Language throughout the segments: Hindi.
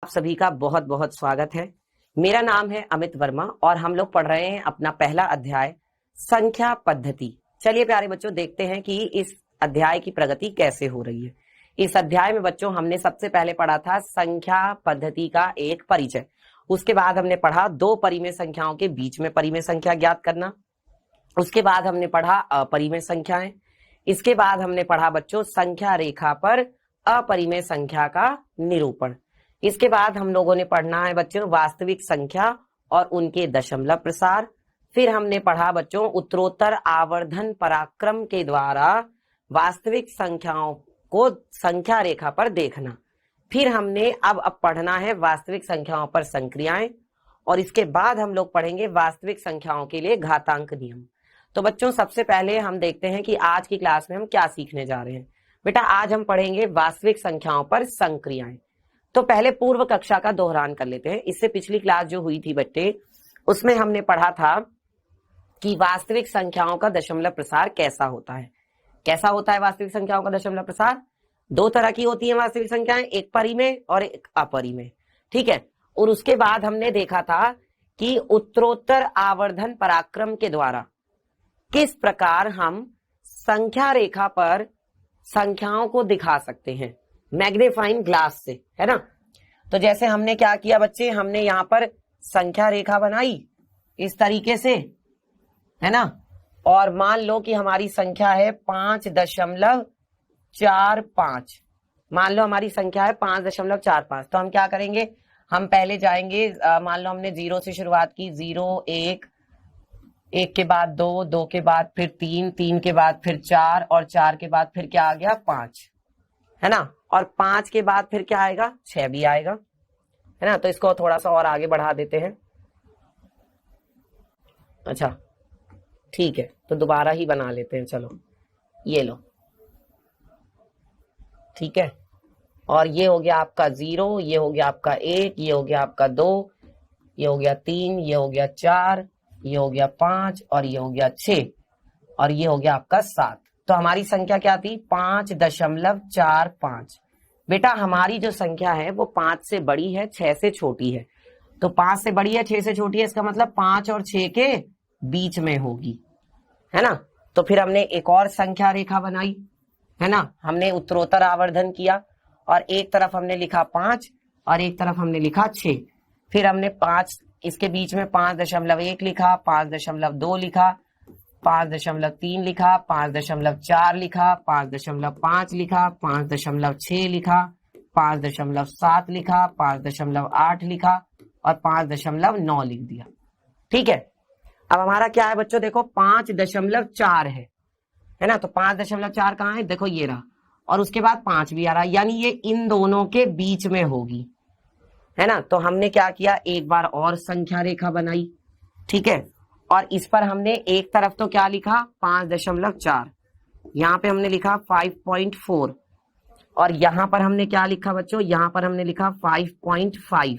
आप सभी का बहुत बहुत स्वागत है। मेरा नाम है अमित वर्मा और हम लोग पढ़ रहे हैं अपना पहला अध्याय संख्या पद्धति। चलिए प्यारे बच्चों, देखते हैं कि इस अध्याय की प्रगति कैसे हो रही है। इस अध्याय में बच्चों हमने सबसे पहले पढ़ा था संख्या पद्धति का एक परिचय। उसके बाद हमने पढ़ा दो परिमेय संख्याओं के बीच में परिमेय संख्या ज्ञात करना। उसके बाद हमने पढ़ा अपरिमेय संख्याएं। इसके बाद हमने पढ़ा बच्चों संख्या रेखा पर अपरिमेय संख्या का निरूपण। इसके बाद हम लोगों ने पढ़ना है बच्चों वास्तविक संख्या और उनके दशमलव प्रसार। फिर हमने पढ़ा बच्चों उत्तरोत्तर आवर्धन पराक्रम के द्वारा वास्तविक संख्याओं को संख्या रेखा पर देखना। फिर हमने अब पढ़ना है वास्तविक संख्याओं पर संक्रियाएं और इसके बाद हम लोग पढ़ेंगे वास्तविक संख्याओं के लिए घातांक नियम। तो बच्चों सबसे पहले हम देखते हैं कि आज की क्लास में हम क्या सीखने जा रहे हैं। बेटा आज हम पढ़ेंगे वास्तविक संख्याओं पर संक्रियाएं। तो पहले पूर्व कक्षा का दोहरान कर लेते हैं। इससे पिछली क्लास जो हुई थी बच्चे, उसमें हमने पढ़ा था कि वास्तविक संख्याओं का दशमलव प्रसार कैसा होता है। कैसा होता है वास्तविक संख्याओं का दशमलव प्रसार? दो तरह की होती है वास्तविक संख्याएं, एक परिमेय और एक अपरिमेय। ठीक है। और उसके बाद हमने देखा था कि उत्तरोत्तर आवर्धन पराक्रम के द्वारा किस प्रकार हम संख्या रेखा पर संख्याओं को दिखा सकते हैं मैग्नीफाइंग ग्लास से, है ना। तो जैसे हमने क्या किया बच्चे, हमने यहां पर संख्या रेखा बनाई इस तरीके से, है ना। और मान लो कि हमारी संख्या है 5.45। मान लो हमारी संख्या है 5.45। तो हम क्या करेंगे, हम पहले जाएंगे, मान लो हमने 0 से शुरुआत की, 0 1, 1 के बाद 2, 2 के बाद फिर 3, 3 के बाद फिर 4 और 4 के बाद फिर क्या आ गया 5, है ना। और 5 के बाद फिर क्या आएगा, 6 भी आएगा, है ना। तो इसको थोड़ा सा और आगे बढ़ा देते हैं। अच्छा ठीक है, तो दोबारा ही बना लेते हैं। चलो ये लो, ठीक है। और ये हो गया आपका 0, ये हो गया आपका 1, ये हो गया आपका 2, ये हो गया 3, ये हो गया 4, ये हो गया 5 और ये हो गया 6 और ये हो गया आपका 7। तो हमारी संख्या क्या थी, 5.45। बेटा हमारी जो संख्या है वो 5 से बड़ी है, 6 से छोटी है। तो 5 से बड़ी है, 6 से छोटी है, इसका मतलब 5 और 6 के बीच में होगी, है ना। तो फिर हमने एक और संख्या रेखा बनाई, है ना। हमने उत्तरोत्तर आवर्धन किया और एक तरफ हमने लिखा 5 और एक तरफ हमने लिखा 6। फिर हमने 5 इसके बीच में 5.1 लिखा, 5.2 लिखा, 5.3 लिखा, 5.4 लिखा, 5.5 लिखा, 5.6 लिखा, 5.7 लिखा, 5.8 लिखा और 5.9 लिख दिया। ठीक है। अब हमारा क्या है बच्चों, देखो 5.4 है ना। तो 5.4 कहाँ है, देखो ये रहा, और उसके बाद 5 भी आ रहा, यानी ये इन दोनों के बीच में होगी, है ना। तो हमने क्या किया, एक बार और संख्या रेखा बनाई, ठीक है। और इस पर हमने एक तरफ तो क्या लिखा 5.4, यहां पे हमने लिखा 5.4 और यहां पर हमने क्या लिखा बच्चों, यहां पर हमने लिखा 5.5।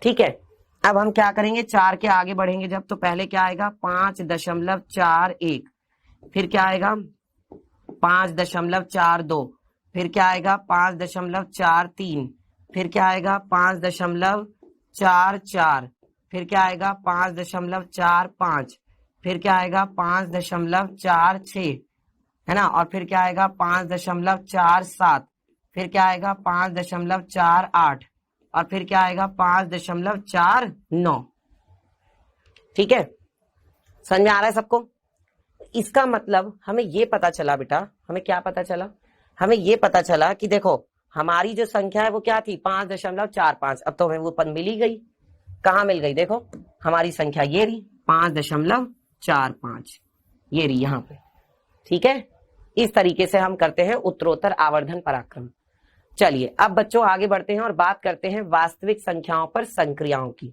ठीक है। अब हम क्या करेंगे, 4 के आगे बढ़ेंगे जब, तो पहले क्या आएगा 5.41, फिर क्या आएगा 5.42, फिर क्या आएगा 5.43, फिर क्या आएगा 5.44, फिर क्या आएगा 5.45, फिर क्या आएगा 5.46, है ना। और फिर क्या आएगा 5.47, फिर क्या आएगा 5.48 और फिर क्या आएगा 5.49। ठीक है, समझ में आ रहा है सबको। इसका मतलब हमें ये पता चला बेटा, हमें क्या पता चला, हमें ये पता चला कि देखो हमारी जो संख्या है वो क्या थी 5.45। अब तो हमें वो पद मिल ही गई। कहाँ मिल गई, देखो हमारी संख्या ये रही 5.45, ये रही यहाँ पे। ठीक है, इस तरीके से हम करते हैं उत्तरोत्तर आवर्धन पराक्रम। चलिए अब बच्चों आगे बढ़ते हैं और बात करते हैं वास्तविक संख्याओं पर संक्रियाओं की।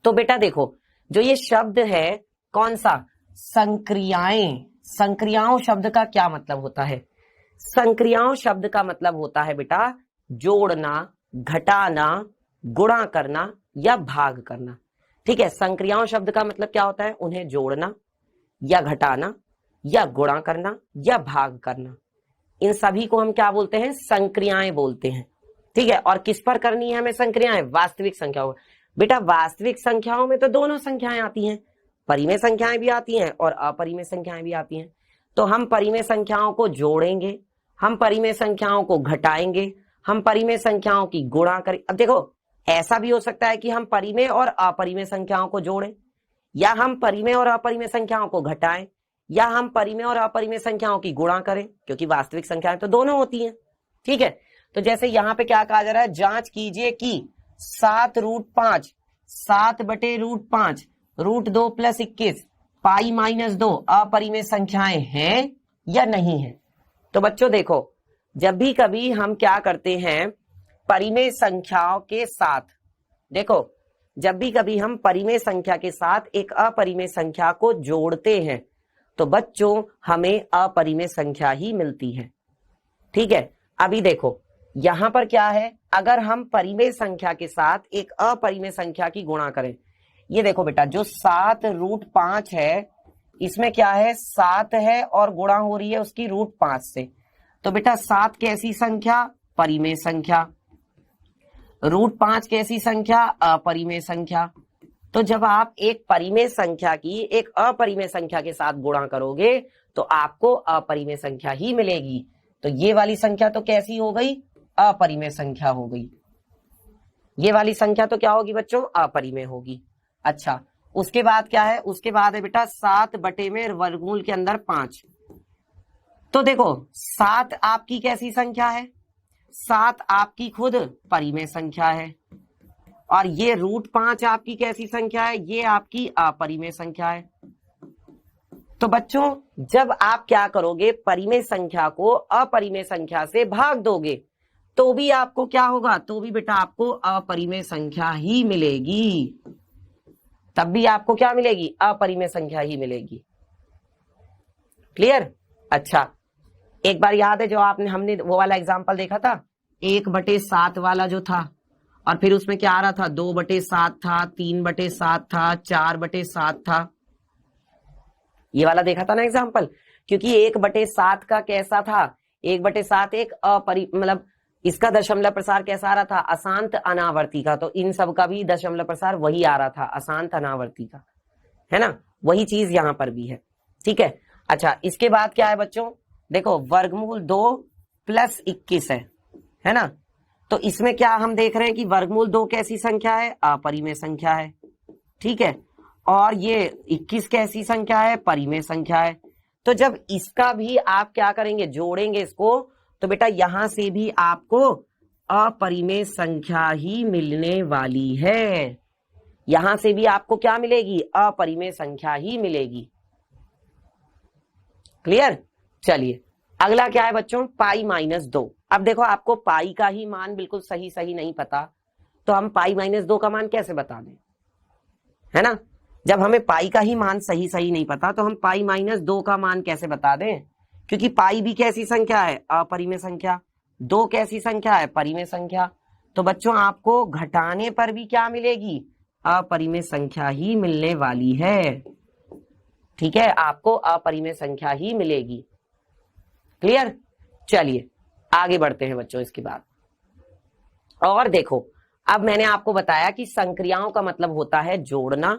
तो बेटा देखो जो ये शब्द है कौन सा, संक्रियाएं। संक्रियाओं शब्द का क्या मतलब होता है, संक्रियाओं शब्द का मतलब होता है बेटा जोड़ना, घटाना, गुणा करना या भाग करना। ठीक है, संक्रियाओं शब्द का मतलब क्या होता है, उन्हें जोड़ना या घटाना या गुणा करना या भाग करना। इन सभी को हम क्या बोलते हैं, संक्रियाएं बोलते हैं। ठीक है, और किस पर करनी है हमें संक्रियाएं? वास्तविक संख्याओं। बेटा वास्तविक संख्याओं में तो दोनों संख्याएं आती हैं, परिमेय संख्याएं भी आती हैं और अपरिमेय संख्याएं भी आती हैं। तो हम परिमेय संख्याओं को जोड़ेंगे, हम परिमेय संख्याओं को घटाएंगे, हम परिमेय संख्याओं की गुणा करें। अब देखो ऐसा भी हो सकता है कि हम परिमेय और अपरिमेय संख्याओं को जोड़ें, या हम परिमेय और अपरिमेय संख्याओं को घटाएं, या हम परिमेय और अपरिमेय संख्याओं की गुणा करें, क्योंकि वास्तविक संख्याएं तो दोनों होती हैं। ठीक है, तो जैसे यहां पे क्या कहा जा रहा है, जांच कीजिए कि 7√5 7/√5 √2 + 21 π-2 अपरिमेय संख्याएं हैं या नहीं है। तो बच्चों देखो, जब भी कभी हम क्या करते हैं परिमेय संख्याओं के साथ, देखो जब भी कभी हम परिमेय संख्या के साथ एक अपरिमेय संख्या को जोड़ते हैं तो बच्चों हमें अपरिमेय संख्या ही मिलती है। ठीक है, अभी देखो यहां पर क्या है, अगर हम परिमेय संख्या के साथ एक अपरिमेय संख्या की गुणा करें, ये देखो बेटा जो 7√5 है इसमें क्या है 7 है और गुणा हो रही है उसकी √5 से, तो बेटा 7 कैसी संख्या? परिमेय संख्या। √5 कैसी संख्या? अपरिमेय संख्या। तो जब आप एक परिमेय संख्या की एक अपरिमेय संख्या के साथ गुणा करोगे तो आपको अपरिमेय संख्या ही मिलेगी। तो ये वाली संख्या तो कैसी हो गई? अपरिमेय संख्या हो गई। ये वाली संख्या तो क्या होगी बच्चों? अपरिमेय होगी। अच्छा, उसके बाद क्या है? उसके बाद है बेटा 7/वर्गमूल के अंदर 5। तो देखो 7 आपकी कैसी संख्या है? 7 आपकी खुद परिमेय संख्या है, और ये √5 आपकी कैसी संख्या है? ये आपकी अपरिमेय संख्या है। तो बच्चों जब आप क्या करोगे, परिमेय संख्या को अपरिमेय संख्या से भाग दोगे तो भी आपको क्या होगा? तो भी बेटा आपको अपरिमेय संख्या ही मिलेगी। तब भी आपको क्या मिलेगी? अपरिमेय संख्या ही मिलेगी। क्लियर? अच्छा, एक बार याद है जो हमने वो वाला एग्जांपल देखा था 1/7 वाला जो था, और फिर उसमें क्या आ रहा था? 2/7 था, 3/7 था, 4/7 था। ये वाला देखा था ना एग्जांपल, क्योंकि 1/7 का कैसा था? 1/7 एक मतलब इसका दशमलव प्रसार कैसा आ रहा था? अशांत अनावर्ती का। तो इन सब का भी दशमलव प्रसार वही आ रहा था, अशांत अनावर्ती का, है ना? वही चीज यहां पर भी है। ठीक है, अच्छा इसके बाद क्या है बच्चों? देखो वर्गमूल 2 + 21 है ना? तो इसमें क्या हम देख रहे हैं कि वर्गमूल 2 कैसी संख्या है? अपरिमेय संख्या है। ठीक है, और ये 21 कैसी संख्या है? परिमेय संख्या है। तो जब इसका भी आप क्या करेंगे? जोड़ेंगे इसको, तो बेटा यहां से भी आपको अपरिमेय संख्या ही मिलने वाली है। यहां से भी आपको क्या मिलेगी? अपरिमेय संख्या ही मिलेगी। क्लियर? चलिए अगला क्या है बच्चों? π-2। अब देखो आपको पाई का ही मान बिल्कुल सही सही नहीं पता, तो हम π-2 का मान कैसे बता दें, है ना? जब हमें पाई का ही मान सही सही नहीं पता तो हम π-2 का मान कैसे बता दें? क्योंकि पाई भी कैसी संख्या है? अपरिमेय संख्या। 2 कैसी संख्या है? परिमेय संख्या। तो बच्चों आपको घटाने पर भी क्या मिलेगी? अपरिमेय संख्या ही मिलने वाली है। ठीक है, आपको अपरिमेय संख्या ही मिलेगी। क्लियर? चलिए आगे बढ़ते हैं बच्चों इसके बाद। और देखो अब मैंने आपको बताया कि संक्रियाओं का मतलब होता है जोड़ना,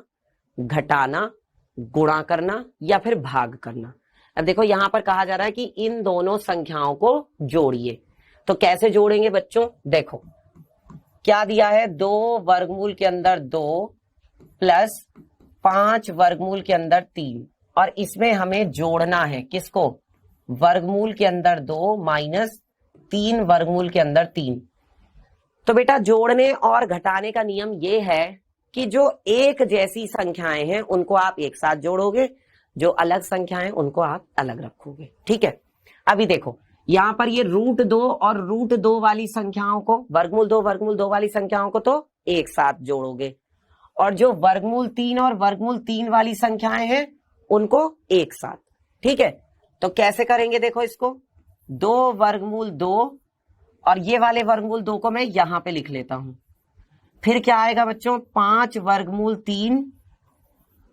घटाना, गुणा करना या फिर भाग करना। अब देखो यहां पर कहा जा रहा है कि इन दोनों संख्याओं को जोड़िए। तो कैसे जोड़ेंगे बच्चों? देखो क्या दिया है? 2 वर्गमूल के अंदर 2 + 5 वर्गमूल के अंदर 3, और इसमें हमें जोड़ना है किसको? वर्गमूल के अंदर 2 - 3 वर्गमूल के अंदर 3। तो बेटा जोड़ने और घटाने का नियम ये है कि जो एक जैसी संख्याएं हैं उनको आप एक साथ जोड़ोगे, जो अलग संख्याएं उनको आप अलग रखोगे। ठीक है, अभी देखो यहां पर ये √2 और √2 वाली संख्याओं को, वर्गमूल 2 वाली संख्याओं को तो एक साथ जोड़ोगे, और जो वर्गमूल 3 और वर्गमूल 3 वाली संख्याएं हैं उनको एक साथ। ठीक है, तो कैसे करेंगे? देखो इसको 2 वर्गमूल 2, और ये वाले वर्गमूल 2 को मैं यहां पे लिख लेता हूं। फिर क्या आएगा बच्चों? 5 वर्गमूल 3,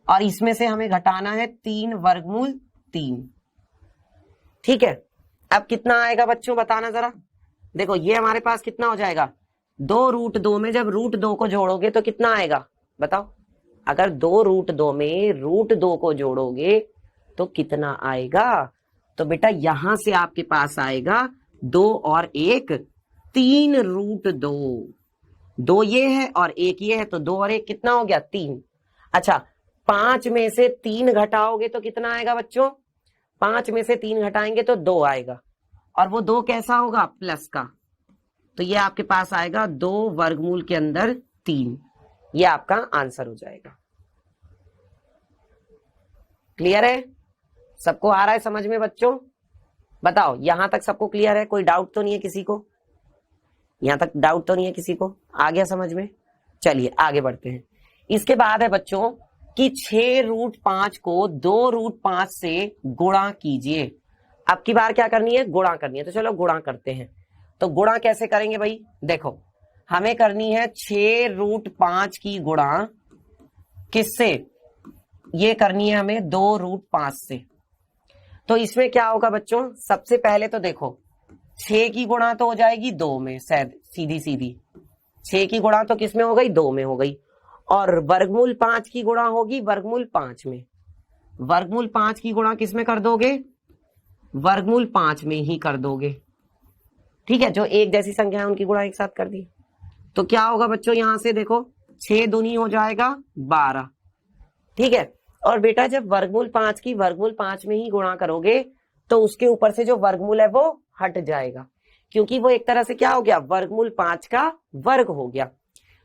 और इसमें से हमें घटाना है 3 वर्गमूल 3। ठीक है, अब कितना आएगा बच्चों बताना जरा? देखो ये हमारे पास कितना हो जाएगा, 2√2 में जब √2 को जोड़ोगे तो कितना आएगा बताओ। अगर 2√2 में √2 को जोड़ोगे तो कितना आएगा। तो बेटा यहां से आपके पास आएगा 2 और 1 3√2। 2 ये है और 1 ये है, तो 2 और 1 कितना हो गया 3। अच्छा 5 में से 3 घटाओगे तो कितना आएगा बच्चों, 5 में से 3 घटाएंगे तो 2 आएगा, और वो 2 कैसा होगा प्लस का। तो ये आपके पास आएगा 2 वर्गमूल के अंदर 3। ये आपका आंसर हो जाएगा। क्लियर है, सबको आ रहा है समझ में बच्चों। बताओ यहां तक सबको क्लियर है, कोई डाउट तो नहीं है किसी को, यहां तक डाउट तो नहीं है किसी को, आ गया समझ में। चलिए आगे बढ़ते हैं। इसके बाद है बच्चों कि 6√5 को 2√5 से गुणा कीजिए। अब की बार क्या करनी है, गुणा करनी है, तो चलो गुणा करते हैं। तो गुणा कैसे करेंगे भाई, देखो हमें करनी है 6√5 की गुणा किससे, ये करनी है हमें 2√5 से। तो इसमें क्या होगा बच्चों, सबसे पहले तो देखो 6 की गुणा तो हो जाएगी 2 में, सीधी सीधी 6 की गुणा तो किसमें हो गई, 2 में हो गई, और वर्गमूल 5 की गुणा होगी वर्गमूल 5 में। वर्गमूल 5 की गुणा किसमें कर दोगे, वर्गमूल 5 में ही कर दोगे। ठीक है, जो एक जैसी संख्या है उनकी गुणा एक साथ कर दी। तो क्या होगा बच्चों, यहां से देखो 6 दूनी हो जाएगा 12। ठीक है, और बेटा जब वर्गमूल 5 की वर्गमूल 5 में ही गुणा करोगे तो उसके ऊपर से जो वर्गमूल है वो हट जाएगा, क्योंकि वो एक तरह से क्या हो गया, वर्गमूल 5 का वर्ग हो गया।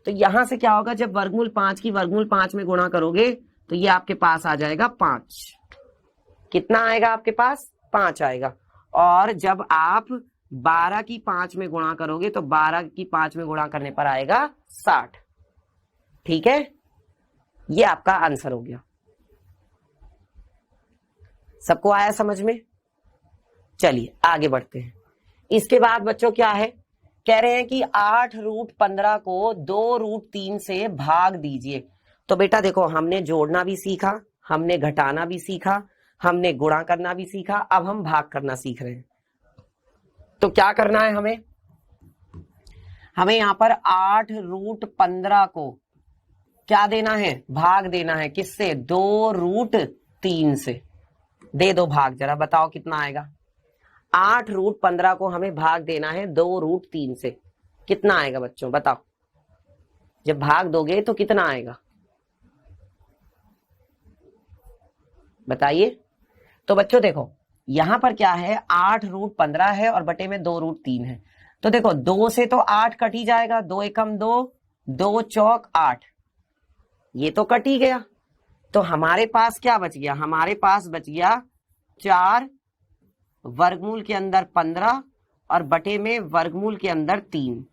तो यहां से क्या होगा, जब वर्गमूल 5 की वर्गमूल 5 में गुणा करोगे तो ये आपके पास आ जाएगा 5। कितना आएगा आपके पास, 5 आएगा। और जब आप 12 की 5 में गुणा करोगे तो 12 की 5 में गुणा करने पर आएगा 60। ठीक है, ये आपका आंसर हो गया। सबको आया समझ में। चलिए आगे बढ़ते हैं। इसके बाद बच्चों क्या है, कह रहे हैं कि 8√15 को 2√3 से भाग दीजिए। तो बेटा देखो हमने जोड़ना भी सीखा, हमने घटाना भी सीखा, हमने गुणा करना भी सीखा, अब हम भाग करना सीख रहे हैं। तो क्या करना है हमें यहां पर 8√15 को क्या देना है, भाग देना है किससे, 2√3 से। दे दो भाग जरा, बताओ कितना आएगा। 8√15 को हमें भाग देना है 2√3 से, कितना आएगा बच्चों बताओ। जब भाग दोगे तो कितना आएगा बताइए। तो बच्चों देखो यहां पर क्या है, 8√15 है और बटे में 2√3 है। तो देखो 2 से तो 8 कट ही जाएगा, 2 एकम 2, 2 चौक 8, ये तो कट ही गया। तो हमारे पास क्या बच गया, हमारे पास बच गया 4 वर्गमूल के अंदर 15 और बटे में वर्गमूल के अंदर 3।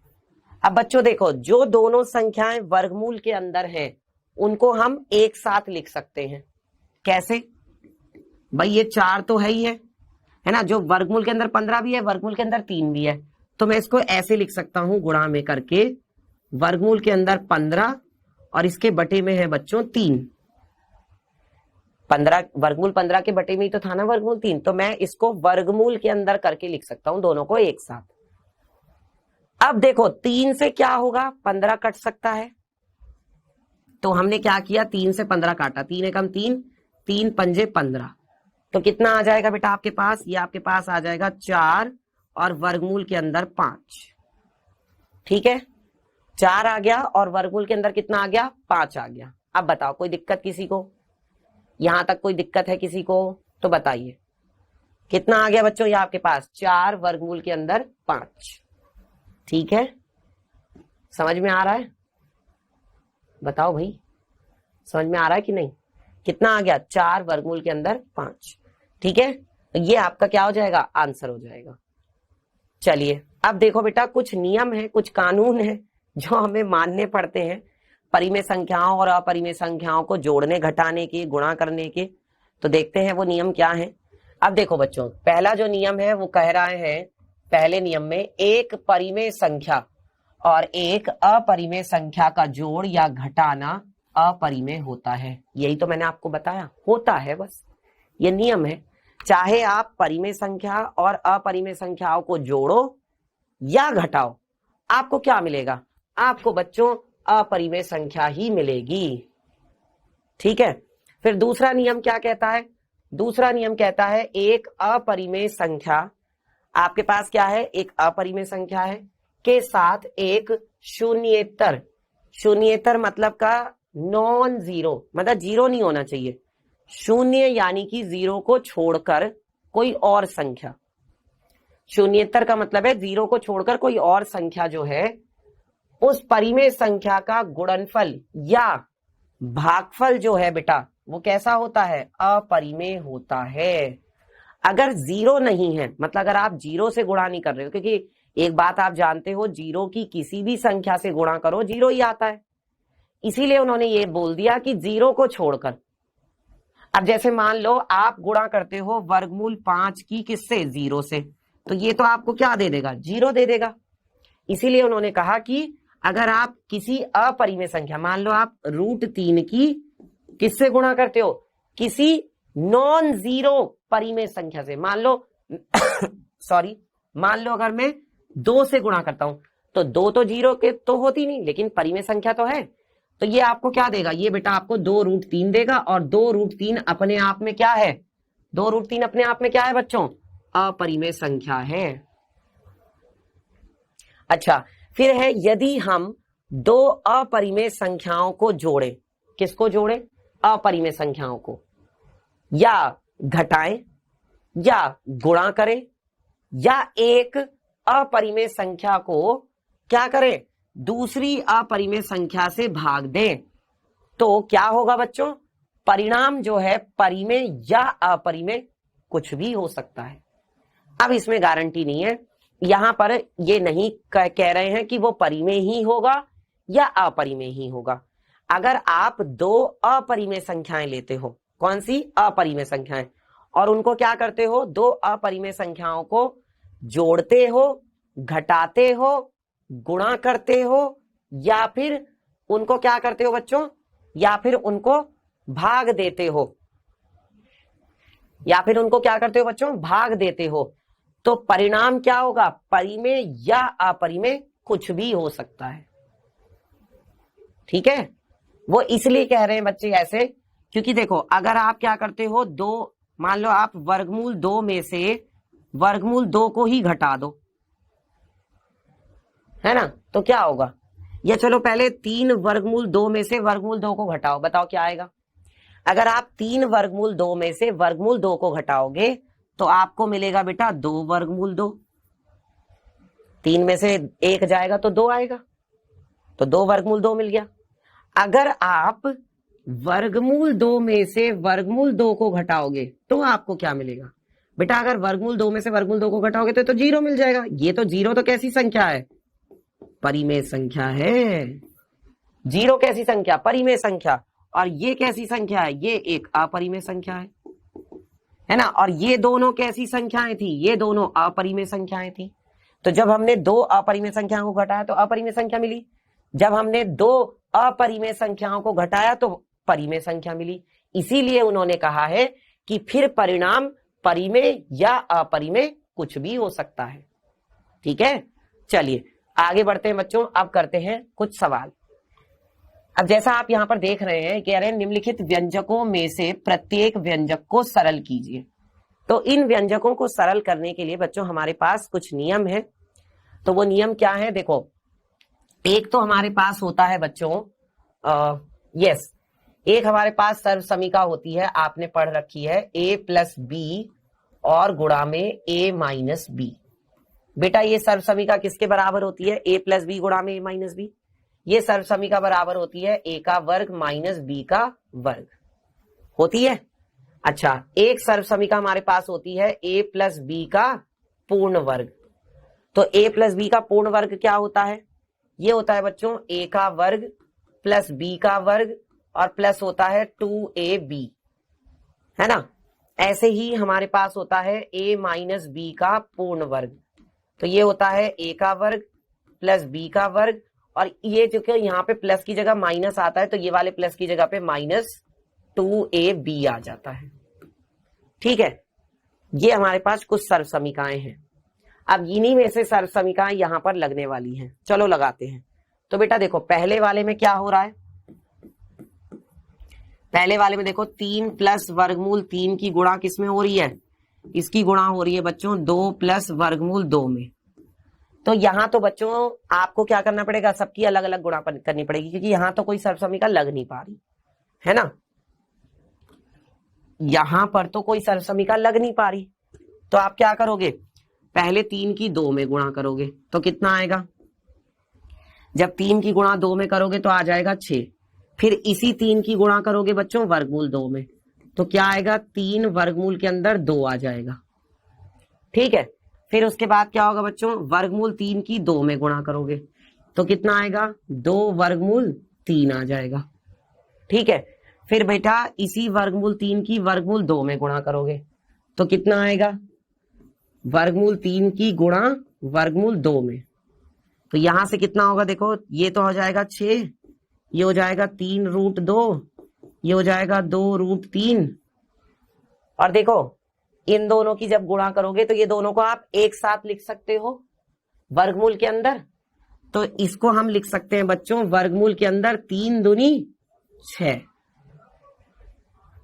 अब बच्चों देखो जो दोनों संख्याएं वर्गमूल के अंदर हैं उनको हम एक साथ लिख सकते हैं। कैसे भाई, ये 4 तो है ही है ना, जो वर्गमूल के अंदर 15 भी है, वर्गमूल के अंदर 3 भी है, तो मैं इसको ऐसे लिख सकता हूं गुणा में करके, वर्गमूल के अंदर 15 और इसके बटे में है बच्चों 3। 15 वर्गमूल 15 के बटे में ही तो था ना वर्गमूल 3, तो मैं इसको वर्गमूल के अंदर करके लिख सकता हूं दोनों को एक साथ। अब देखो 3 से क्या होगा, 15 कट सकता है, तो हमने क्या किया, 3 से 15 काटा, 3 एकम 3, 3 पंजे 15, तो कितना आ जाएगा बेटा आपके पास, ये आपके पास आ जाएगा 4 और वर्गमूल के अंदर 5। ठीक है, 4 आ गया और वर्गमूल के अंदर कितना आ गया, 5 आ गया। अब बताओ कोई दिक्कत किसी को, यहां तक कोई दिक्कत है किसी को, तो बताइए कितना आ गया बच्चों, ये आपके पास 4 वर्गमूल के अंदर 5। ठीक है, समझ में आ रहा है, बताओ भाई समझ में आ रहा है कि नहीं। कितना आ गया, 4 वर्गमूल के अंदर 5। ठीक है, ये आपका क्या हो जाएगा, आंसर हो जाएगा। चलिए अब देखो बेटा कुछ नियम है, कुछ कानून है जो हमें मानने पड़ते हैं परिमेय संख्याओं और अपरिमेय संख्याओं को जोड़ने, घटाने के, गुणा करने के। तो देखते हैं वो नियम क्या है। अब देखो बच्चों पहला जो नियम है वो कह रहा है, पहले नियम में एक परिमेय संख्या और एक अपरिमेय संख्या का जोड़ या घटाना अपरिमेय होता है। यही तो मैंने आपको बताया, होता है, बस ये नियम है। चाहे आप परिमेय संख्या और अपरिमेय संख्याओं को जोड़ो या घटाओ, आपको क्या मिलेगा? आपको बच्चों अपरिमेय संख्या ही मिलेगी। ठीक है, फिर दूसरा नियम क्या कहता है? दूसरा नियम कहता है एक अपरिमेय संख्या, आपके पास क्या है? एक अपरिमेय संख्या है के साथ एक शून्येतर, शून्येतर मतलब का नॉन जीरो, मतलब जीरो नहीं होना चाहिए, शून्य यानी कि जीरो को छोड़कर कोई और संख्या। शून्येतर का मतलब है जीरो को छोड़कर कोई और संख्या जो है, उस परिमेय संख्या का गुणनफल या भागफल जो है बेटा वो कैसा होता है? अपरिमेय होता है। अगर जीरो नहीं है, मतलब अगर आप जीरो से गुणा नहीं कर रहे हो, क्योंकि एक बात आप जानते हो, जीरो की किसी भी संख्या से गुणा करो जीरो ही आता है, इसीलिए उन्होंने ये बोल दिया कि जीरो को छोड़कर। अब जैसे मान लो आप गुणा करते हो वर्गमूल 5 की किससे? जीरो से, तो ये तो आपको क्या दे देगा? जीरो दे देगा। इसीलिए उन्होंने कहा कि अगर आप किसी अपरिमेय संख्या, मान लो आप √3 की किससे गुणा करते हो? किसी नॉन जीरो परिमेय संख्या से, मान लो सॉरी, मान लो अगर मैं 2 से गुणा करता हूं, तो 2 तो जीरो के तो होती नहीं, लेकिन परिमेय संख्या तो है, तो ये आपको क्या देगा? ये बेटा आपको 2√3 देगा, और 2√3 अपने आप में क्या है? 2√3 अपने आप में क्या है बच्चों? अपरिमेय संख्या है। अच्छा, फिर है यदि हम दो अपरिमेय संख्याओं को जोड़ें, किसको जोड़ें? अपरिमेय संख्याओं को, या घटाएं या गुणा करें, या एक अपरिमेय संख्या को क्या करें? दूसरी अपरिमेय संख्या से भाग दें, तो क्या होगा बच्चों? परिणाम जो है परिमेय या अपरिमेय कुछ भी हो सकता है। अब इसमें गारंटी नहीं है, यहां पर ये नहीं कह रहे हैं कि वो परिमेय ही होगा या अपरिमेय ही होगा। अगर आप दो अपरिमेय संख्याएं लेते हो, कौन सी? अपरिमेय संख्याएं, और उनको क्या करते हो? दो अपरिमेय संख्याओं को जोड़ते हो, घटाते हो, गुणा करते हो, या फिर उनको क्या करते हो बच्चों? या फिर उनको भाग देते हो, या फिर उनको क्या करते हो बच्चों? भाग देते हो, तो परिणाम क्या होगा? परिमेय या अपरिमेय कुछ भी हो सकता है। ठीक है, वो इसलिए कह रहे हैं बच्चे ऐसे, क्योंकि देखो अगर आप क्या करते हो, दो, मान लो आप वर्गमूल 2 में से वर्गमूल 2 को ही घटा दो, है ना, तो क्या होगा? या चलो पहले 3 वर्गमूल 2 में से वर्गमूल 2 को घटाओ, बताओ क्या आएगा? अगर आप 3 वर्गमूल 2 में से वर्गमूल 2 को घटाओगे तो आपको मिलेगा बेटा 2 वर्गमूल 2। 3 में से 1 जाएगा तो 2 आएगा, तो 2 वर्गमूल 2 मिल गया। अगर आप वर्गमूल 2 में से वर्गमूल 2 को घटाओगे तो आपको क्या मिलेगा? बेटा अगर वर्गमूल 2 में से वर्गमूल 2 को घटाओगे तो जीरो मिल जाएगा। ये तो जीरो तो कैसी संख्या है? परिमेय संख्या है। जीरो कैसी संख्या? परिमेय संख्या। और ये कैसी संख्या है? ये एक अपरिमेय संख्या है ना। और ये दोनों कैसी संख्याएं थी? ये दोनों अपरिमेय संख्याएं थी। तो जब हमने दो अपरिमेय संख्याओं को घटाया तो अपरिमेय संख्या मिली, जब हमने दो अपरिमेय संख्याओं को घटाया तो परिमेय संख्या मिली। इसीलिए उन्होंने कहा है कि फिर परिणाम परिमेय या अपरिमेय कुछ भी हो सकता है। ठीक है, चलिए आगे बढ़ते हैं बच्चों। अब करते हैं कुछ सवाल। अब जैसा आप यहां पर देख रहे हैं, कह रहे हैं निम्नलिखित व्यंजकों में से प्रत्येक व्यंजक को सरल कीजिए। तो इन व्यंजकों को सरल करने के लिए बच्चों हमारे पास कुछ नियम है। तो वो नियम क्या है? देखो, एक तो हमारे पास होता है बच्चों एक हमारे पास सर्व समीका होती है, आपने पढ़ रखी है, a+b और गुणा में a-b। बेटा ये सर्व समीका किसके बराबर होती है? a+b गुणा में a-b। ये सर्व समीका बराबर होती है a का वर्ग माइनस b का वर्ग होती है। अच्छा, एक सर्व समीका हमारे पास होती है a+b का पूर्ण वर्ग। तो a+b का पूर्ण वर्ग क्या होता है? ये होता है बच्चों a का वर्ग प्लस b का वर्ग और प्लस होता है 2ab, है ना। ऐसे ही हमारे पास होता है a-b का पूर्ण वर्ग। तो ये होता है a का वर्ग प्लस b का वर्ग, और ये जो कि यहाँ पे प्लस की जगह माइनस आता है तो ये वाले प्लस की जगह पे -2ab आ जाता है। ठीक है, ये हमारे पास कुछ सर्व समीकाएं हैं। अब इन्हीं में से सर्वसमीकरण यहाँ पर लगने वाली हैं, चलो लगाते हैं। तो बेटा देखो पहले वाले में क्या हो रहा है, पहले वाले में देखो 3 प्लस वर्गमूल 3 की गुणा किस में हो रही है, इसकी गुणा हो रही है बच्चों 2 प्लस वर्गमूल 2 में। तो यहां तो बच्चों आपको क्या करना पड़ेगा, सबकी अलग अलग गुणा करनी पड़ेगी, क्योंकि यहां तो कोई सर्वसमीकरण लग नहीं पा रही है ना, यहां पर तो कोई सर्वसमीकरण लग नहीं पा रही। तो आप क्या करोगे, पहले 3 की 2 में गुणा करोगे तो कितना आएगा, जब 3 की गुणा 2 में करोगे तो आ जाएगा 6। फिर इसी 3 की गुणा करोगे बच्चों वर्गमूल 2 में, तो क्या आएगा 3 वर्गमूल के अंदर 2 आ जाएगा। ठीक है, फिर उसके बाद क्या होगा बच्चों, वर्गमूल 3 की 2 में गुणा करोगे तो कितना आएगा 2 वर्गमूल 3 आ जाएगा। ठीक है, फिर बेटा इसी वर्गमूल 3 की वर्गमूल 2 में गुणा करोगे तो कितना आएगा, वर्गमूल 3 की गुणा वर्गमूल 2 में, तो यहां से कितना होगा देखो, ये तो हो जाएगा 6, ये हो जाएगा 3√2, ये हो जाएगा 2√3। और देखो इन दोनों की जब गुणा करोगे तो ये दोनों को आप एक साथ लिख सकते हो वर्गमूल के अंदर, तो इसको हम लिख सकते हैं बच्चों वर्गमूल के अंदर 3 दूनी 6।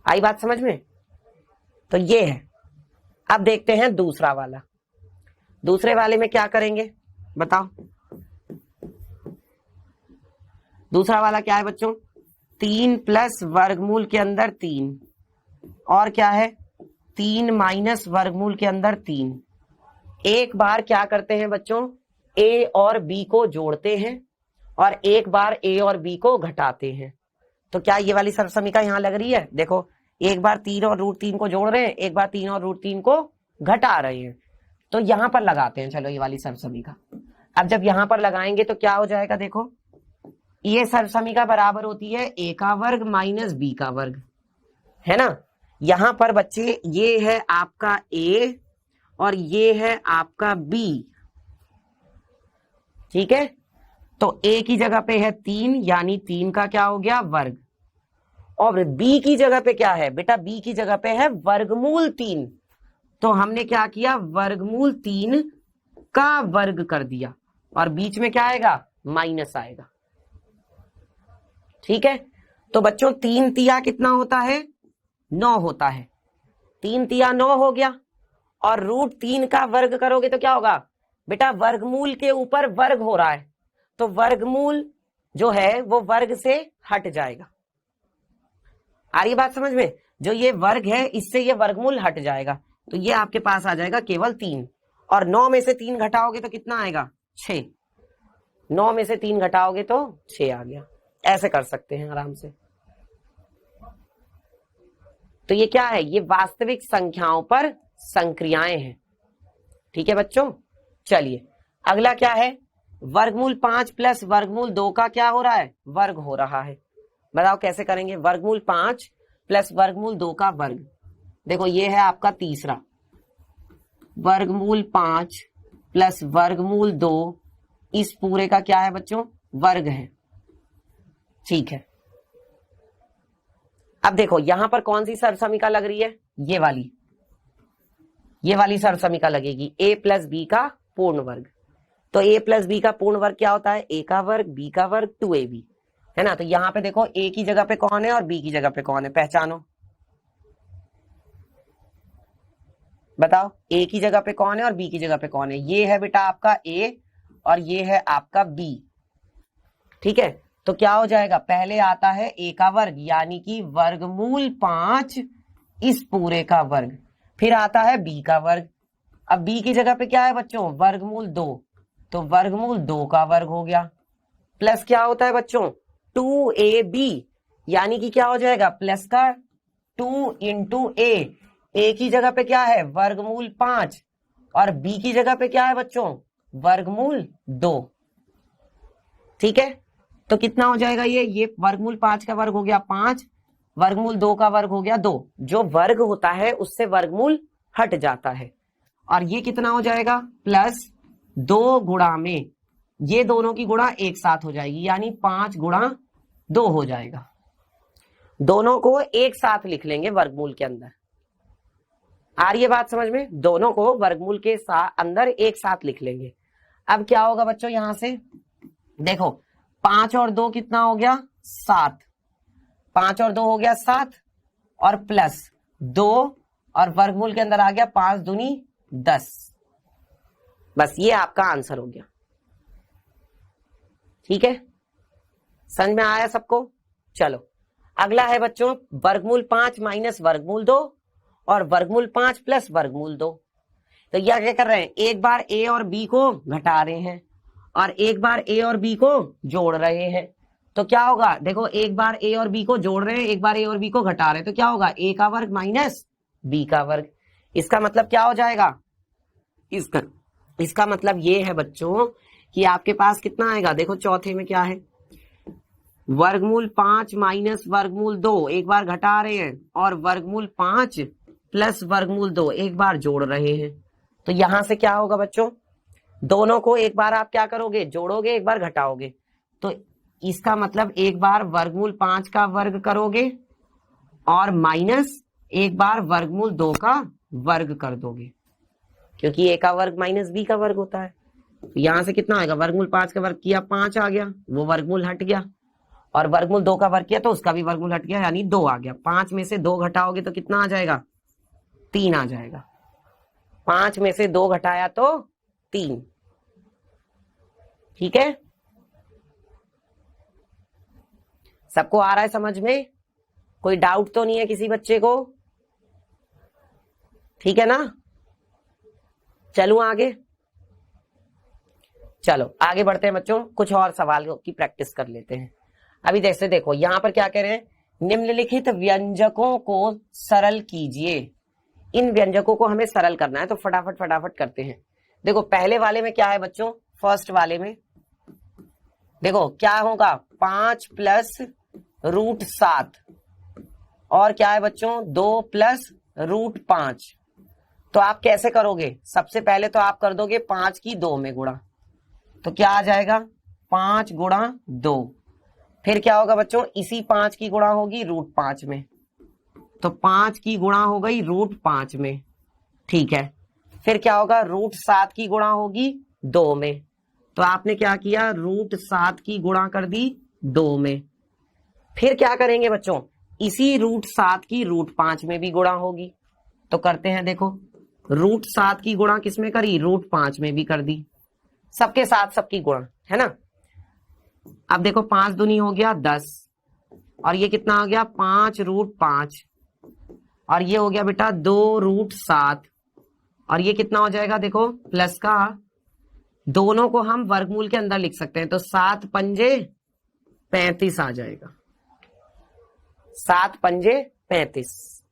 आई बात समझ में, तो ये है। अब देखते हैं दूसरा वाला, दूसरे वाले में क्या करेंगे बताओ, दूसरा वाला क्या है बच्चों, 3 प्लस वर्गमूल के अंदर 3 और क्या है 3 माइनस वर्गमूल के अंदर 3। एक बार क्या करते हैं बच्चों, a और b को जोड़ते हैं और एक बार a और b को घटाते हैं। तो क्या ये वाली सर्वसमीकरण यहां लग रही है, देखो एक बार 3 और √3 को जोड़ रहे हैं, एक बार 3 और √3 को घटा रहे हैं, तो यहां पर लगाते हैं चलो ये वाली सर्वसमीकरण। अब जब यहां पर लगाएंगे तो क्या हो जाएगा, देखो ये सर्वसमीकरण बराबर होती है a का वर्ग माइनस b का वर्ग, है ना। यहां पर बच्चे ये है आपका a और ये है आपका b, ठीक है। तो a की जगह पे है 3 यानी 3 का क्या हो गया वर्ग, और b की जगह पे क्या है बेटा, b की जगह पे है वर्गमूल 3, तो हमने क्या किया वर्गमूल 3 का वर्ग कर दिया और बीच में क्या आएगा माइनस आएगा। ठीक है, तो बच्चों 3 तिया कितना होता है 9 होता है, 3 तिया 9 हो गया, और √3 का वर्ग करोगे तो क्या होगा बेटा, वर्गमूल के ऊपर वर्ग हो रहा है तो वर्गमूल जो है वो वर्ग से हट जाएगा। आ रही बात समझ में, जो ये वर्ग है इससे ये वर्गमूल हट जाएगा, तो ये आपके पास आ जाएगा केवल 3, और 9 में से 3 घटाओगे तो कितना आएगा 6, 9 में से 3 घटाओगे तो 6 आ गया। ऐसे कर सकते हैं आराम से। तो ये क्या है, ये वास्तविक संख्याओं पर संक्रियाएं हैं। ठीक है बच्चों, चलिए अगला क्या है, वर्गमूल 5 प्लस वर्गमूल 2 का क्या हो रहा है वर्ग हो रहा है। बताओ कैसे करेंगे, वर्गमूल 5 प्लस वर्गमूल 2 का वर्ग, देखो ये है आपका तीसरा, वर्गमूल 5 प्लस वर्गमूल 2 इस पूरे का क्या है बच्चों वर्ग है। ठीक है, अब देखो यहां पर कौन सी सर्वसमीकरण लग रही है, ये वाली सर्वसमीकरण लगेगी a प्लस बी का पूर्ण वर्ग। तो a प्लस बी का पूर्ण वर्ग क्या होता है, a का वर्ग b का वर्ग 2ab, है ना। तो यहां पे देखो a की जगह पे कौन है और b की जगह पे कौन है, पहचानो बताओ, a की जगह पे कौन है और b की जगह पे कौन है। ये है बेटा आपका a और ये है आपका b। ठीक है, तो क्या हो जाएगा, पहले आता है a का वर्ग यानी कि वर्गमूल 5 इस पूरे का वर्ग, फिर आता है b का वर्ग। अब b की जगह पे क्या है बच्चों वर्गमूल 2, तो वर्गमूल 2 का वर्ग हो गया, प्लस क्या होता है बच्चों 2ab, यानी कि क्या हो जाएगा प्लस का 2 इंटू a की जगह पे क्या है वर्गमूल 5 और b की जगह पे क्या है बच्चों वर्गमूल 2। ठीक है, तो कितना हो जाएगा ये वर्गमूल 5 का वर्ग हो गया 5, वर्गमूल 2 का वर्ग हो गया 2, जो वर्ग होता है उससे वर्गमूल हट जाता है, और ये कितना हो जाएगा प्लस 2 गुणा में ये दोनों की गुणा एक साथ हो जाएगी यानी 5 गुणा 2 हो जाएगा। दोनों को एक साथ लिख लेंगे वर्गमूल के अंदर। आ रही है बात समझ में? दोनों को वर्गमूल के साथ अंदर एक साथ लिख लेंगे। अब क्या होगा बच्चों, यहां से देखो 5 और 2 कितना हो गया 7, 5 और 2 हो गया 7 और प्लस 2 और वर्गमूल के अंदर आ गया 5 दूनी 10। बस ये आपका आंसर हो गया। ठीक है, समझ में आया सबको? चलो अगला है बच्चों वर्गमूल 5 माइनस वर्गमूल 2 और वर्गमूल 5 प्लस वर्गमूल 2। तो यह क्या कर रहे हैं, एक बार ए और बी को घटा रहे हैं और एक बार ए और बी को जोड़ रहे हैं। तो क्या होगा, देखो एक बार ए और बी को जोड़ रहे हैं, एक बार ए और बी को घटा रहे हैं, तो क्या होगा ए का वर्ग माइनस बी का वर्ग। इसका मतलब क्या हो जाएगा, इसका मतलब ये है बच्चों कि आपके पास कितना आएगा, देखो चौथे में क्या है, वर्गमूल 5 माइनस वर्गमूल 2 एक बार घटा रहे हैं और वर्गमूल 5 प्लस वर्गमूल 2 एक बार जोड़ रहे हैं। तो यहां से क्या होगा बच्चों, दोनों को एक बार आप क्या करोगे, जोड़ोगे, एक बार घटाओगे। तो इसका मतलब एक बार वर्गमूल 5 का वर्ग करोगे और माइनस एक बार वर्गमूल 2 का वर्ग कर दोगे, क्योंकि ए का वर्ग माइनस बी का वर्ग होता है। तो यहां से कितना आएगा, वर्गमूल 5 का वर्ग किया 5 आ गया, वो वर्गमूल हट गया, और वर्गमूल 2 का वर्ग किया तो उसका भी वर्गमूल हट गया, यानी 2 आ गया। 5 में से 2 घटाओगे तो कितना आ जाएगा, 3 आ जाएगा। 5 में से 2 घटाया तो 3। ठीक है, सबको आ रहा है समझ में? कोई डाउट तो नहीं है किसी बच्चे को? ठीक है ना, चलूं आगे? चलो आगे बढ़ते हैं बच्चों, कुछ और सवालों की प्रैक्टिस कर लेते हैं। अभी जैसे देखो यहां पर क्या कह रहे हैं, निम्नलिखित व्यंजकों को सरल कीजिए। इन व्यंजकों को हमें सरल करना है, तो फटाफट फटाफट करते हैं। देखो पहले वाले में क्या है बच्चों, फर्स्ट वाले में देखो क्या होगा, 5 प्लस रूट 7 और क्या है बच्चों 2 प्लस रूट 5। तो आप कैसे करोगे, सबसे पहले तो आप कर दोगे 5 की 2 में गुणा, तो क्या आ जाएगा 5 गुणा 2। फिर क्या होगा बच्चों, इसी 5 की गुणा होगी रूट 5 में, तो 5 की गुणा हो गई रूट 5 में। ठीक है, फिर क्या होगा, रूट 7 की गुणा होगी 2 में, तो आपने क्या किया, रूट 7 की गुणा कर दी 2 में। फिर क्या करेंगे बच्चों, इसी रूट 7 की रूट 5 में भी गुणा होगी, तो करते हैं। देखो रूट 7 की गुणा किसमें करी, रूट 5 में भी कर दी, सबके साथ सबकी गुणा, है ना। अब देखो 5 दूनी हो गया 10 और ये कितना हो गया 5 रूट 5 और ये हो गया बेटा 2 रूट 7 और ये कितना हो जाएगा, देखो प्लस का, दोनों को हम वर्गमूल के अंदर लिख सकते हैं, तो 7 पंजे 35 आ जाएगा, 7 पंजे 35।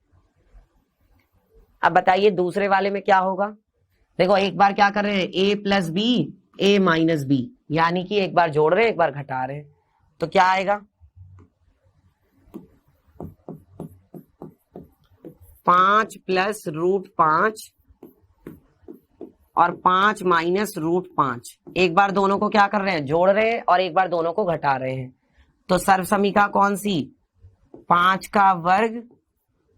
अब बताइए दूसरे वाले में क्या होगा, देखो एक बार क्या कर रहे हैं, a plus b a minus b, यानी कि एक बार जोड़ रहे हैं एक बार घटा रहे हैं, तो क्या आएगा 5 प्लस रूट 5 और 5 माइनस रूट 5। एक बार दोनों को क्या कर रहे हैं, जोड़ रहे हैं और एक बार दोनों को घटा रहे हैं। तो सर्वसमीका कौन सी, 5 का वर्ग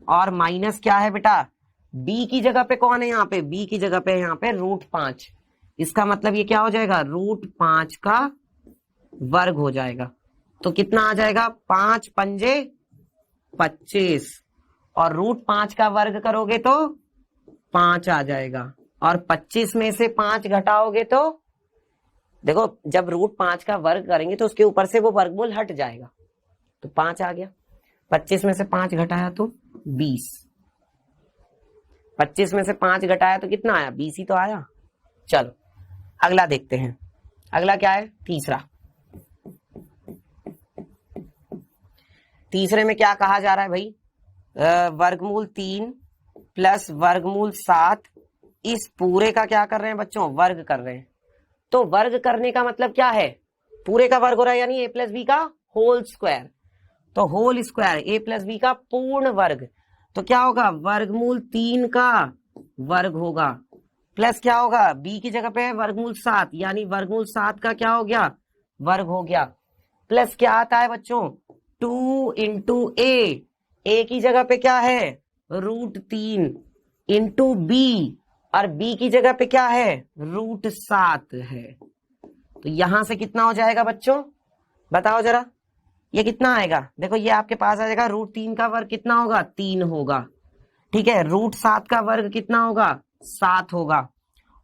और माइनस क्या है बेटा, b की जगह पे कौन है, यहाँ पे b की जगह पे यहाँ पे रूट 5। इसका मतलब ये क्या हो जाएगा, रूट 5 का वर्ग हो जाएगा। तो कितना आ जाएगा, 5 पंजे 25 और रूट 5 का वर्ग करोगे तो 5 आ जाएगा, और 25 में से 5 घटाओगे तो देखो जब रूट 5 का वर्ग करेंगे तो उसके ऊपर से वो वर्गमूल हट जाएगा, तो 5 आ गया। 25 में से 5 घटाया तो 20, 25 में से 5 घटाया तो कितना आया, 20 ही तो आया। चलो अगला देखते हैं, अगला क्या है, तीसरा। तीसरे में क्या कहा जा रहा है भाई, वर्गमूल 3 प्लस वर्गमूल 7, इस पूरे का क्या कर रहे हैं बच्चों, वर्ग कर रहे हैं। तो वर्ग करने का मतलब क्या है, पूरे का वर्ग हो रहा है, यानी a प्लस बी का होल स्क्वायर। तो whole square a plus b का पूर्ण वर्ग, तो क्या होगा, वर्गमूल 3 का वर्ग होगा, प्लस क्या होगा, b की जगह पे है वर्गमूल 7, यानी वर्गमूल 7 का क्या हो गया, वर्ग हो गया, प्लस क्या आता है बच्चों, 2 इंटू a की जगह पे क्या है, रूट 3, इंटू बी, और बी की जगह पे क्या है, √7 है। तो यहां से कितना हो जाएगा बच्चों, बताओ जरा, ये कितना आएगा, देखो ये आपके पास आ जाएगा √3 का वर्ग कितना होगा, 3 होगा, ठीक है। √7 का वर्ग कितना होगा, 7 होगा।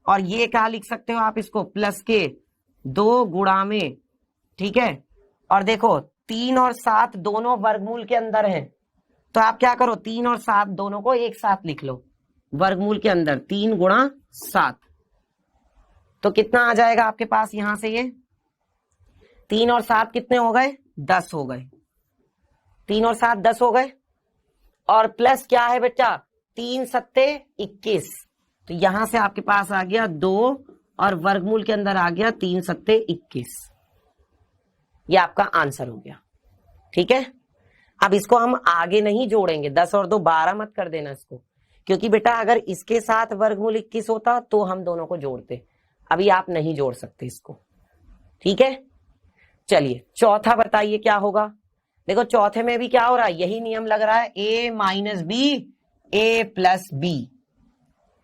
और ये क्या लिख सकते हो आप इसको, प्लस के 2 गुणा में, ठीक है। और देखो 3 और 7 दोनों वर्गमूल के अंदर हैं, तो आप क्या करो, 3 और 7 दोनों को एक साथ लिख लो वर्गमूल के अंदर, 3 गुणा 7। तो कितना आ जाएगा आपके पास यहां से, ये 3 और 7 कितने हो गए, 10 हो गए, 3 और 7 10 हो गए। और प्लस क्या है बेटा, 3 सत्ते 21, तो यहां से आपके पास आ गया 2, और वर्गमूल के अंदर आ गया 3 सत्ते 21। ये आपका आंसर हो गया, ठीक है। अब इसको हम आगे नहीं जोड़ेंगे, 10 और 2 12 मत कर देना इसको, क्योंकि बेटा अगर इसके साथ वर्गमूल 21 होता तो हम दोनों को जोड़ते, अभी आप नहीं जोड़ सकते इसको, ठीक है। चलिए चौथा बताइए क्या होगा। देखो चौथे में भी क्या हो रहा है, यही नियम लग रहा है, a minus b a plus b.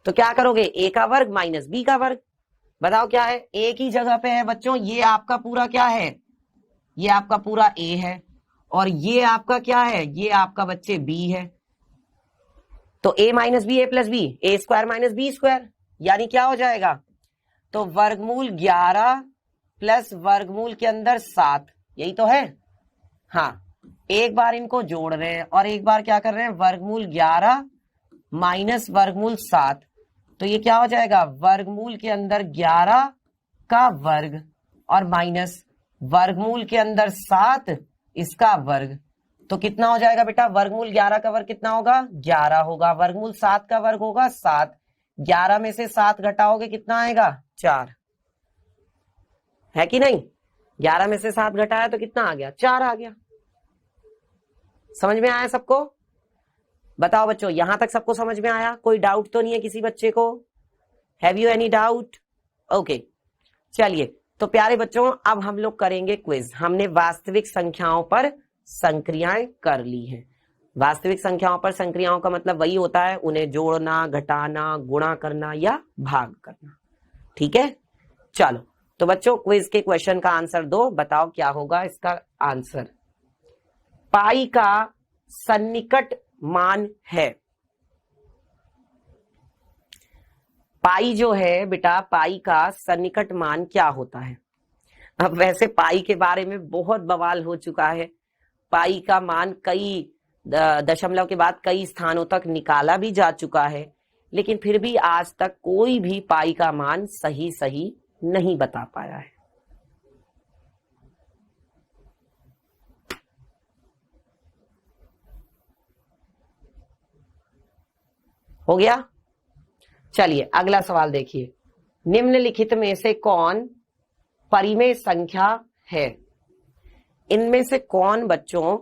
तो क्या करोगे, a का वर्ग माइनस b का वर्ग, बताओ क्या है, a की जगह पे है बच्चों, ये आपका पूरा क्या है, ये आपका पूरा a है, और ये आपका क्या है, ये आपका बच्चे b है। तो a minus b a plus b, a square minus b square, यानी क्या हो जाएगा, तो वर्गमूल 11 प्लस वर्गमूल के अंदर 7, यही तो है। हाँ, एक बार इनको जोड़ रहे हैं और एक बार क्या कर रहे हैं, वर्गमूल 11 माइनस वर्गमूल 7, तो ये क्या हो जाएगा, वर्गमूल के अंदर 11 का वर्ग और माइनस वर्गमूल के अंदर 7 इसका वर्ग। तो कितना हो जाएगा बेटा, वर्गमूल 11 का वर्ग कितना होगा, 11 होगा, वर्गमूल 7 का वर्ग होगा 7, 11 में से 7 घटाओगे कितना आएगा, 4, है कि नहीं। 11 में से 7 घटाया तो कितना आ गया, 4 आ गया। समझ में आया सबको, बताओ बच्चों, यहां तक सबको समझ में आया, कोई डाउट तो नहीं है किसी बच्चे को, have you any doubt, okay. चलिए तो प्यारे बच्चों, अब हम लोग करेंगे क्विज। हमने वास्तविक संख्याओं पर संक्रियाएं कर ली हैं। वास्तविक संख्याओं पर संक्रियाओं का मतलब वही होता है, उन्हें जोड़ना, घटाना, गुणा करना या भाग करना, ठीक है। चलो तो बच्चों क्विज के क्वेश्चन का आंसर दो, बताओ क्या होगा इसका आंसर। पाई का सन्निकट मान है, पाई जो है बेटा, पाई का सन्निकट मान क्या होता है। अब वैसे पाई के बारे में बहुत बवाल हो चुका है, पाई का मान कई दशमलव के बाद कई स्थानों तक निकाला भी जा चुका है, लेकिन फिर भी आज तक कोई भी पाई का मान सही सही नहीं बता पाया है। हो गया। चलिए अगला सवाल देखिए, निम्नलिखित में से कौन परिमेय संख्या है। इनमें से कौन बच्चों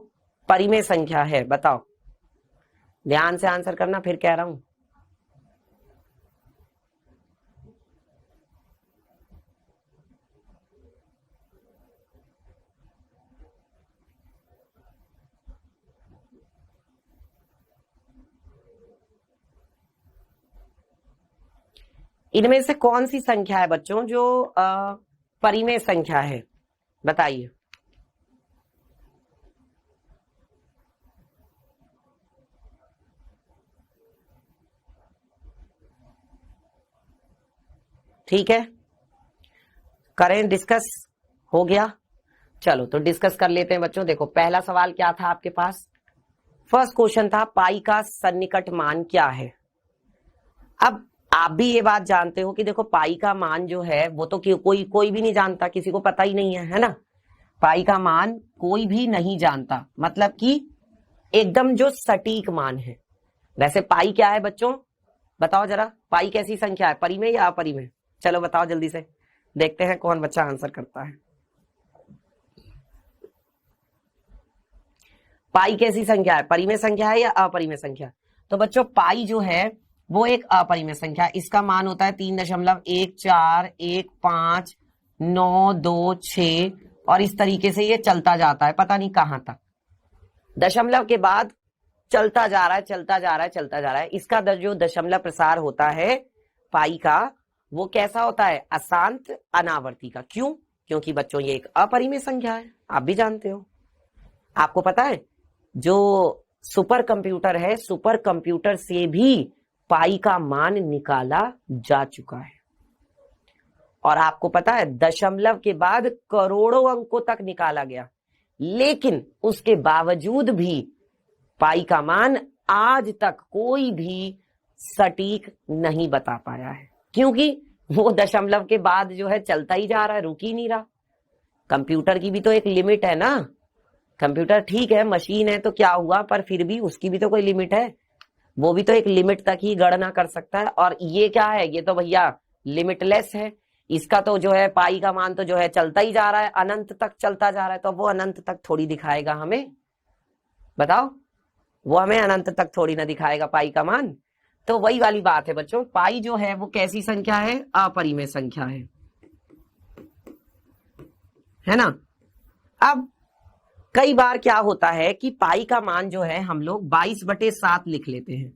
परिमेय संख्या है, बताओ, ध्यान से आंसर करना, फिर कह रहा हूं। इनमें से कौन सी संख्या है बच्चों जो परिमेय संख्या है, बताइए। ठीक है, करें डिस्कस, हो गया। चलो तो डिस्कस कर लेते हैं बच्चों। देखो पहला सवाल क्या था आपके पास, फर्स्ट क्वेश्चन था पाई का सन्निकट मान क्या है। अब आप भी ये बात जानते हो कि देखो पाई का मान जो है वो तो कोई भी नहीं जानता, किसी को पता ही नहीं है ना। पाई का मान कोई भी नहीं जानता, मतलब कि एकदम जो सटीक मान है। वैसे पाई क्या है बच्चों, बताओ जरा, पाई कैसी संख्या है, परिमेय या अपरिमेय। चलो बताओ जल्दी से, देखते हैं कौन बच्चा आंसर करता है। पाई कैसी संख्या है, परिमेय संख्या है या अपरिमेय संख्या। तो बच्चों पाई जो है वो एक अपरिमेय संख्या, इसका मान होता है 3.14159226, और इस तरीके से ये चलता जाता है पता नहीं कहां तक। दशमलव के बाद चलता जा रहा है, चलता जा रहा है, चलता जा रहा है। इसका जो दशमलव प्रसार होता है पाई का, वो कैसा होता है? अशांत अनावर्ती का। क्यों? क्योंकि बच्चों ये एक अपरिमेय संख्या है, आप भी जानते हो। आपको पता है जो सुपर कंप्यूटर है, सुपर कंप्यूटर से भी पाई का मान निकाला जा चुका है। और आपको पता है दशमलव के बाद करोड़ों अंकों तक निकाला गया, लेकिन उसके बावजूद भी पाई का मान आज तक कोई भी सटीक नहीं बता पाया है, क्योंकि वो दशमलव के बाद जो है चलता ही जा रहा है, रुक ही नहीं रहा। कंप्यूटर की भी तो एक लिमिट है ना। कंप्यूटर ठीक है मशीन है तो क्या हुआ, पर फिर भी उसकी भी तो कोई लिमिट है। वो भी तो एक लिमिट तक ही गणना कर सकता है। और ये क्या है? ये तो भैया लिमिटलेस है। इसका तो जो है पाई का मान तो जो है चलता ही जा रहा है, अनंत तक चलता जा रहा है। तो वो अनंत तक थोड़ी दिखाएगा हमें, बताओ? वो हमें अनंत तक थोड़ी ना दिखाएगा पाई का मान। तो वही वाली बात है बच्चों, पाई जो है वो कैसी संख्या है? अपरिमेय संख्या है ना। अब कई बार क्या होता है कि पाई का मान जो है हम लोग 22/7 लिख लेते हैं।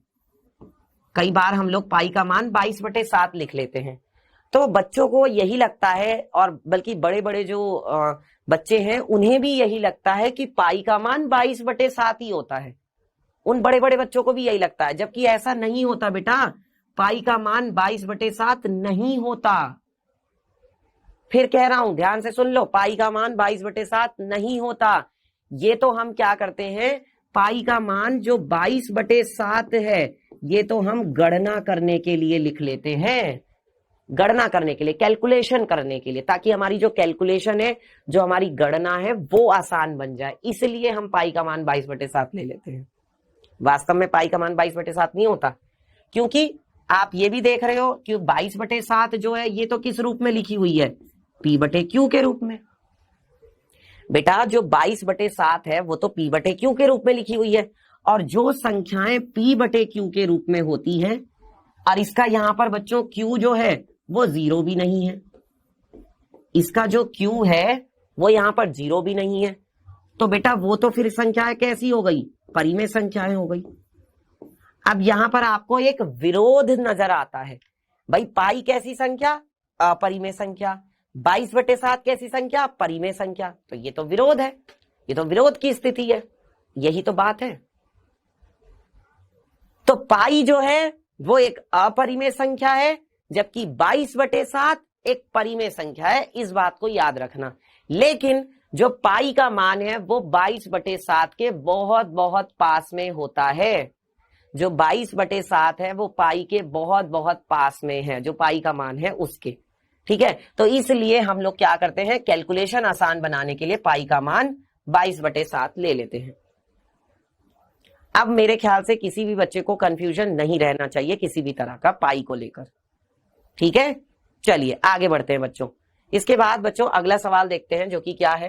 कई बार हम लोग पाई का मान 22/7 लिख लेते हैं। तो बच्चों को यही लगता है, और बल्कि बड़े बड़े जो बच्चे हैं उन्हें भी यही लगता है कि पाई का मान 22/7 ही होता है। उन बड़े बड़े बच्चों को भी यही लगता है, जबकि ऐसा नहीं होता बेटा। पाई का मान 22/7 नहीं होता। फिर कह रहा हूं, ध्यान से सुन लो, पाई का मान 22/7 नहीं होता। ये तो हम क्या करते हैं, पाई का मान जो 22/7 है ये तो हम गणना करने के लिए लिख लेते हैं। गणना करने के लिए, कैलकुलेशन करने के लिए, ताकि हमारी जो कैलकुलेशन है, जो हमारी गणना है वो आसान बन जाए। इसलिए हम पाई का मान 22/7 ले लेते हैं। वास्तव में पाई का मान 22/7 नहीं होता, क्योंकि आप ये भी देख रहे हो कि 22/7 जो है ये तो किस रूप में लिखी हुई है? P/Q के रूप में। बेटा जो 22/7 है वो तो P/Q के रूप में लिखी हुई है। और जो संख्याएं P/Q के रूप में होती हैं, और इसका यहां पर बच्चों Q जो है वो 0 भी नहीं है, इसका जो Q है वो यहां पर 0 भी नहीं है, तो बेटा वो तो फिर संख्याएं कैसी हो गई? परिमेय संख्याएं हो गई। अब यहां पर आपको एक विरोध नजर आता है। भाई पाई कैसी संख्या? अपरिमेय संख्या। 22/7 कैसी संख्या? परिमेय संख्या। तो ये तो विरोध है, ये तो विरोध की स्थिति है। यही तो बात है। तो पाई जो है वो एक अपरिमेय संख्या है, जबकि 22/7 एक परिमेय संख्या है। इस बात को याद रखना। लेकिन जो पाई का मान है वो 22/7 के बहुत बहुत पास में होता है। जो 22/7 है वो पाई के बहुत बहुत पास में है, जो पाई का मान है उसके। ठीक है, तो इसलिए हम लोग क्या करते हैं, कैलकुलेशन आसान बनाने के लिए पाई का मान 22/7 ले लेते हैं। अब मेरे ख्याल से किसी भी बच्चे को कंफ्यूजन नहीं रहना चाहिए किसी भी तरह का पाई को लेकर। ठीक है, चलिए आगे बढ़ते हैं बच्चों। इसके बाद बच्चों अगला सवाल देखते हैं, जो कि क्या है।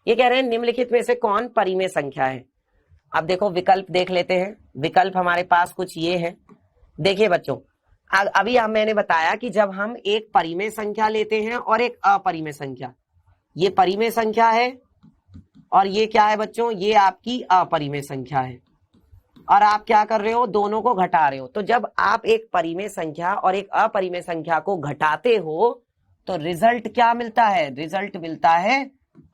ये कह रहे हैं निम्नलिखित में से कौन परिमेय संख्या है। अब देखो विकल्प देख लेते हैं। विकल्प हमारे पास कुछ ये है। देखिए बच्चों, अभी मैंने बताया कि जब हम एक परिमेय संख्या लेते हैं और एक अपरिमेय संख्या, ये परिमेय संख्या है और ये क्या है बच्चों, ये आपकी अपरिमेय संख्या है। और आप क्या कर रहे हो, दोनों को घटा रहे हो। तो जब आप एक परिमेय संख्या और एक अपरिमेय संख्या को घटाते हो तो रिजल्ट क्या मिलता है? रिजल्ट मिलता है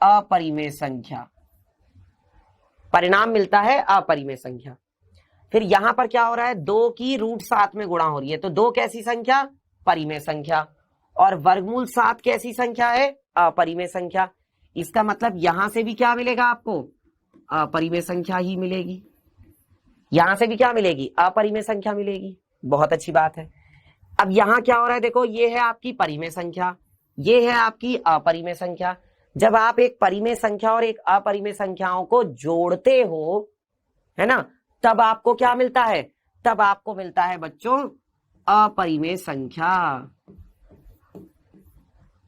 अपरिमेय संख्या। परिणाम मिलता है अपरिमेय संख्या। फिर यहां पर क्या हो रहा है, 2 की √7 में गुणा हो रही है, तो 2 कैसी संख्या? परिमेय संख्या। और वर्गमूल 7 कैसी संख्या है? अपरिमेय संख्या। इसका मतलब यहां से भी क्या मिलेगा आपको? अपरिमेय संख्या ही मिलेगी। यहां से भी क्या मिलेगी? अपरिमेय संख्या मिलेगी। बहुत अच्छी बात है। अब यहां क्या हो रहा है, देखो ये है आपकी परिमेय संख्या, ये है आपकी अपरिमेय संख्या। जब आप एक परिमेय संख्या और एक अपरिमेय संख्याओं को जोड़ते हो, है ना, तब आपको क्या मिलता है? तब आपको मिलता है बच्चों अपरिमेय संख्या।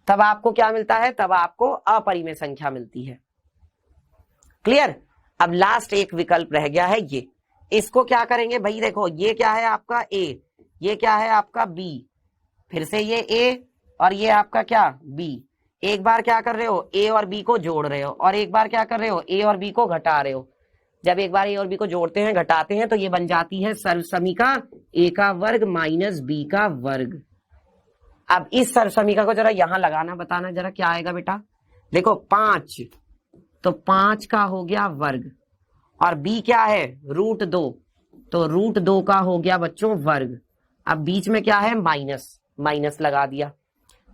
तब आपको क्या मिलता है? तब आपको अपरिमेय संख्या मिलती है। क्लियर? अब लास्ट एक विकल्प रह गया है, ये इसको क्या करेंगे भाई? देखो ये क्या है आपका A, ये क्या है आपका B, फिर से ये A और ये आपका क्या B। एक बार क्या कर रहे हो, A और B को जोड़ रहे हो, और एक बार क्या कर रहे हो, A और B को घटा रहे हो। जब एक बार ए और बी को जोड़ते हैं, घटाते हैं, तो ये बन जाती है सर्वसमीका ए का वर्ग माइनस बी का वर्ग। अब इस सर्वसमीका को जरा यहां लगाना, बताना जरा क्या आएगा बेटा। देखो 5, तो 5 का हो गया वर्ग, और b क्या है √2, तो √2 का हो गया बच्चों वर्ग। अब बीच में क्या है माइनस, माइनस लगा दिया,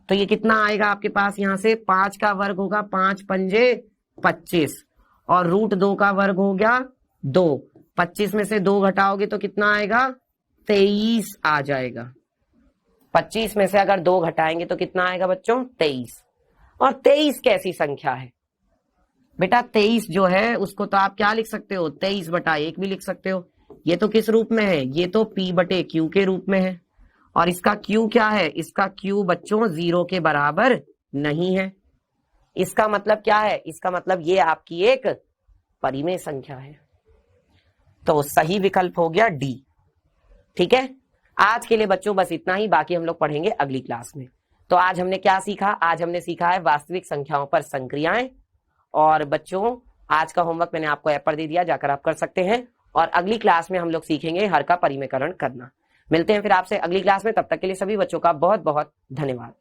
तो ये कितना आएगा आपके पास यहां से 5 का वर्ग होगा 5 पंजे 25, और √2 का वर्ग हो गया 2। 25 में से 2 घटाओगे तो कितना आएगा 23 आ जाएगा। 25 में से अगर 2 घटाएंगे तो कितना आएगा बच्चों 23। और 23 कैसी संख्या है बेटा? 23 जो है उसको तो आप क्या लिख सकते हो 23/1 भी लिख सकते हो। ये तो किस रूप में है? ये तो p/q के रूप में है, और इसका q क्या है? इसका q बच्चों 0 के बराबर नहीं है। इसका मतलब क्या है? इसका मतलब ये आपकी एक परिमेय संख्या है, तो सही विकल्प हो गया डी। ठीक है, आज के लिए बच्चों बस इतना ही, बाकी हम लोग पढ़ेंगे अगली क्लास में। तो आज हमने क्या सीखा? आज हमने सीखा है वास्तविक संख्याओं पर संक्रियाएं। और बच्चों आज का होमवर्क मैंने आपको ऐप पर दे दिया, जाकर आप कर सकते हैं। और अगली क्लास में हम लोग सीखेंगे हर का परिमेयकरण करना। मिलते हैं फिर आपसे अगली क्लास में, तब तक के लिए सभी बच्चों का बहुत बहुत धन्यवाद।